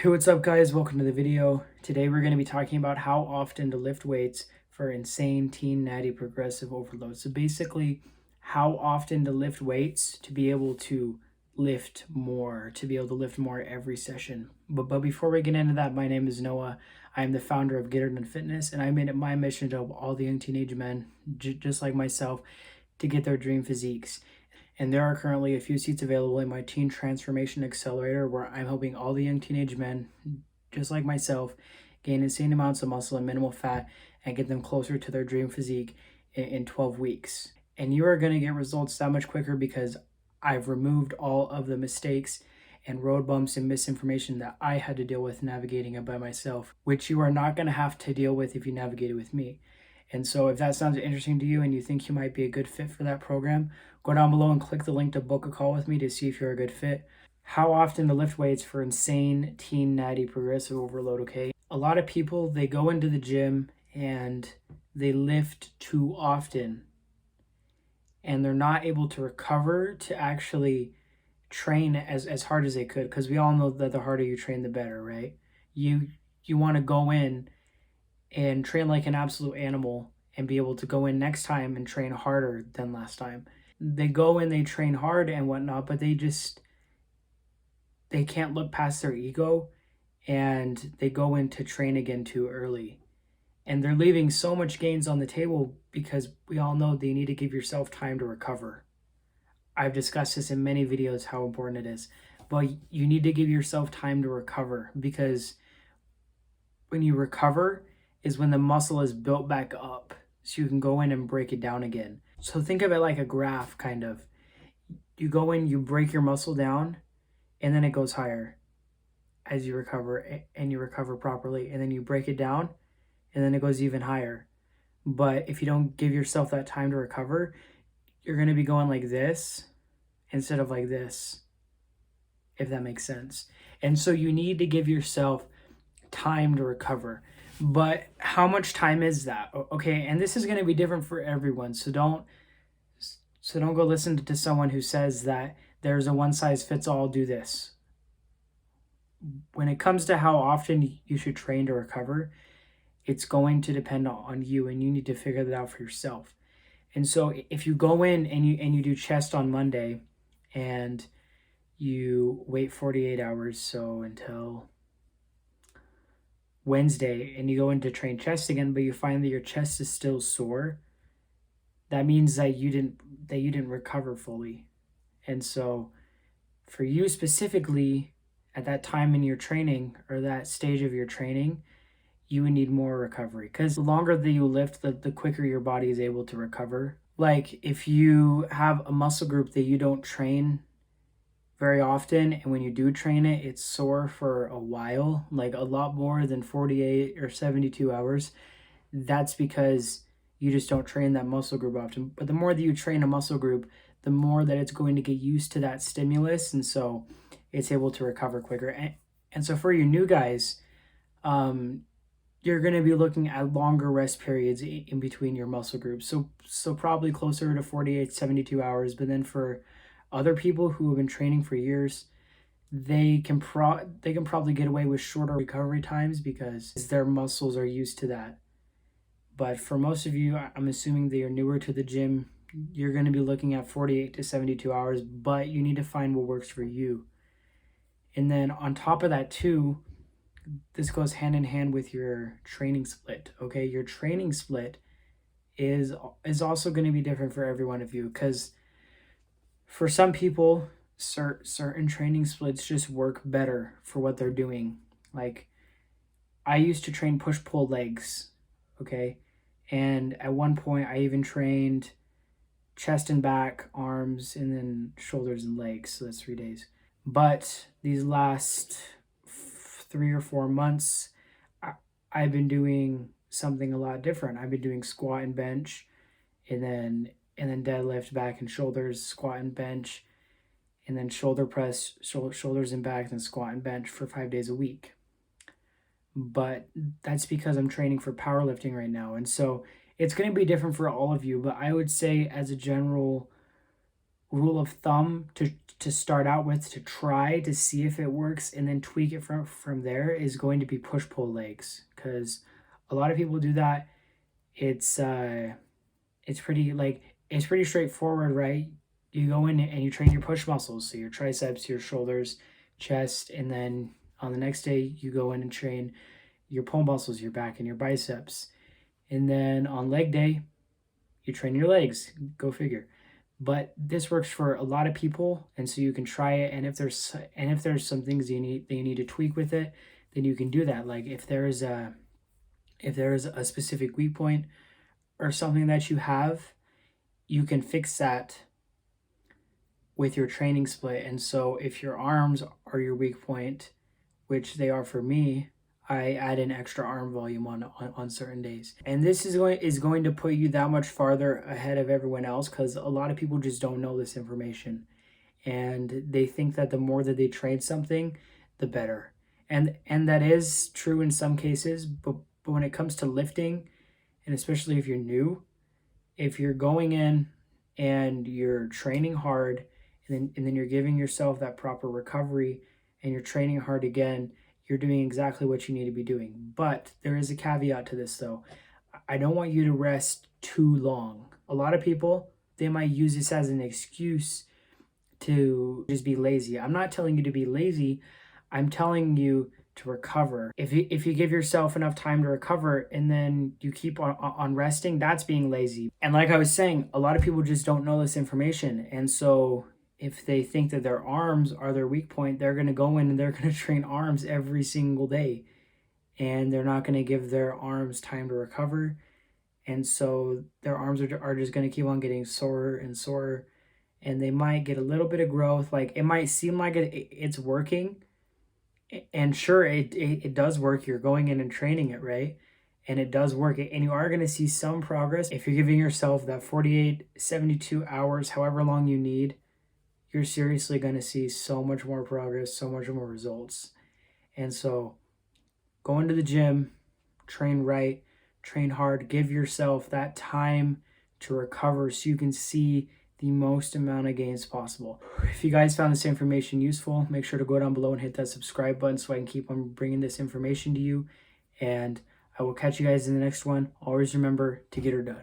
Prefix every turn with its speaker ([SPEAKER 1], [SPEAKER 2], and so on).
[SPEAKER 1] Hey, what's up guys? Welcome to the video. Today we're going to be talking about how often to lift weights for insane teen natty progressive overload. So basically, how often to lift weights to be able to lift more, to be able to lift more every session. But before we get into that, my name is Noah. I am the founder of Get It Done Fitness, and I made it my mission to help all the young teenage men, just like myself, to get their dream physiques. And there are currently a few seats available in my Teen Transformation Accelerator, where I'm helping all the young teenage men, just like myself, gain insane amounts of muscle and minimal fat and get them closer to their dream physique in 12 weeks. And you are going to get results that much quicker because I've removed all of the mistakes and road bumps and misinformation that I had to deal with navigating it by myself, which you are not going to have to deal with if you navigate it with me. And so if that sounds interesting to you and you think you might be a good fit for that program, go down below and click the link to book a call with me to see if you're a good fit. How often to lift weights for insane teen natty progressive overload, okay? A lot of people, they go into the gym and they lift too often and they're not able to recover to actually train as hard as they could, because we all know that the harder you train, the better, right? You want to go in and train like an absolute animal and be able to go in next time and train harder than last time. They go in, they train hard and whatnot, but they can't look past their ego and they go in to train again too early. And they're leaving so much gains on the table because we all know that you need to give yourself time to recover. I've discussed this in many videos how important it is, but you need to give yourself time to recover, because when you recover is when the muscle is built back up so you can go in and break it down again. So think of it like a graph, kind of. You go in, you break your muscle down, and then it goes higher as you recover, and you recover properly, and then you break it down, and then it goes even higher. But if you don't give yourself that time to recover, you're going to be going like this instead of like this, if that makes sense. And so you need to give yourself time to recover. But how much time is that? Okay, and this is going to be different for everyone. So don't go listen to someone who says that there's a one size fits all, do this. When it comes to how often you should train to recover, it's going to depend on you, and you need to figure that out for yourself. And so if you go in and you do chest on Monday and you wait 48 hours, so until Wednesday, and you go in to train chest again, but you find that your chest is still sore, that means that you didn't recover fully. And so for you specifically, at that time in your training or that stage of your training, you would need more recovery, because the longer that you lift, the quicker your body is able to recover. Like if you have a muscle group that you don't train very often, and when you do train it, it's sore for a while, like a lot more than 48 or 72 hours, that's because you just don't train that muscle group often. But the more that you train a muscle group, the more that it's going to get used to that stimulus, and so it's able to recover quicker. And so for you new guys, you're going to be looking at longer rest periods in between your muscle groups. So probably closer to 48, 72 hours. But then for other people who have been training for years, they can probably get away with shorter recovery times because their muscles are used to that. But for most of you, I'm assuming that you're newer to the gym, you're going to be looking at 48 to 72 hours, but you need to find what works for you. And then on top of that too, this goes hand in hand with your training split, okay? Your training split is also going to be different for every one of you, because for some people, certain training splits just work better for what they're doing. Like I used to train push-pull legs, okay? And at one point I even trained chest and back, arms, and then shoulders and legs. So that's 3 days. But these last 3 or 4 months, I've been doing something a lot different. I've been doing squat and bench, and then deadlift, back and shoulders, squat and bench, and then shoulder press, shoulders and back, and squat and bench for 5 days a week. But that's because I'm training for powerlifting right now. And so it's going to be different for all of you, but I would say as a general rule of thumb to start out with, to try to see if it works and then tweak it from there, is going to be push-pull legs, because a lot of people do that. It's pretty, like, it's pretty straightforward, right? You go in and you train your push muscles, so your triceps, your shoulders, chest, and then on the next day you go in and train your pull muscles, your back and your biceps. And then on leg day, you train your legs. Go figure. But this works for a lot of people, and so you can try it. And if there's some things you need to tweak with it, then you can do that. Like if there is a specific weak point or something that you have, you can fix that with your training split. And so if your arms are your weak point, which they are for me, I add in extra arm volume on certain days. And this is going to put you that much farther ahead of everyone else, because a lot of people just don't know this information. And they think that the more that they train something, the better. And that is true in some cases, but when it comes to lifting, and especially if you're new, if you're going in and you're training hard, and then you're giving yourself that proper recovery, and you're training hard again, you're doing exactly what you need to be doing. But there is a caveat to this, though. I don't want you to rest too long. A lot of people, they might use this as an excuse to just be lazy. I'm not telling you to be lazy. I'm telling you to recover. If you give yourself enough time to recover and then you keep on resting, that's being lazy. And like I was saying, a lot of people just don't know this information. And so if they think that their arms are their weak point, they're going to go in and they're going to train arms every single day. And they're not going to give their arms time to recover. And so their arms are just going to keep on getting sore and sore. And they might get a little bit of growth. Like it might seem like it's working. And sure, it does work. You're going in and training it, right? And it does work. And you are going to see some progress. If you're giving yourself that 48, 72 hours, however long you need, you're seriously going to see so much more progress, so much more results. And so go into the gym, train right, train hard, give yourself that time to recover so you can see the most amount of gains possible. If you guys found this information useful, make sure to go down below and hit that subscribe button so I can keep on bringing this information to you. And I will catch you guys in the next one. Always remember to get her done.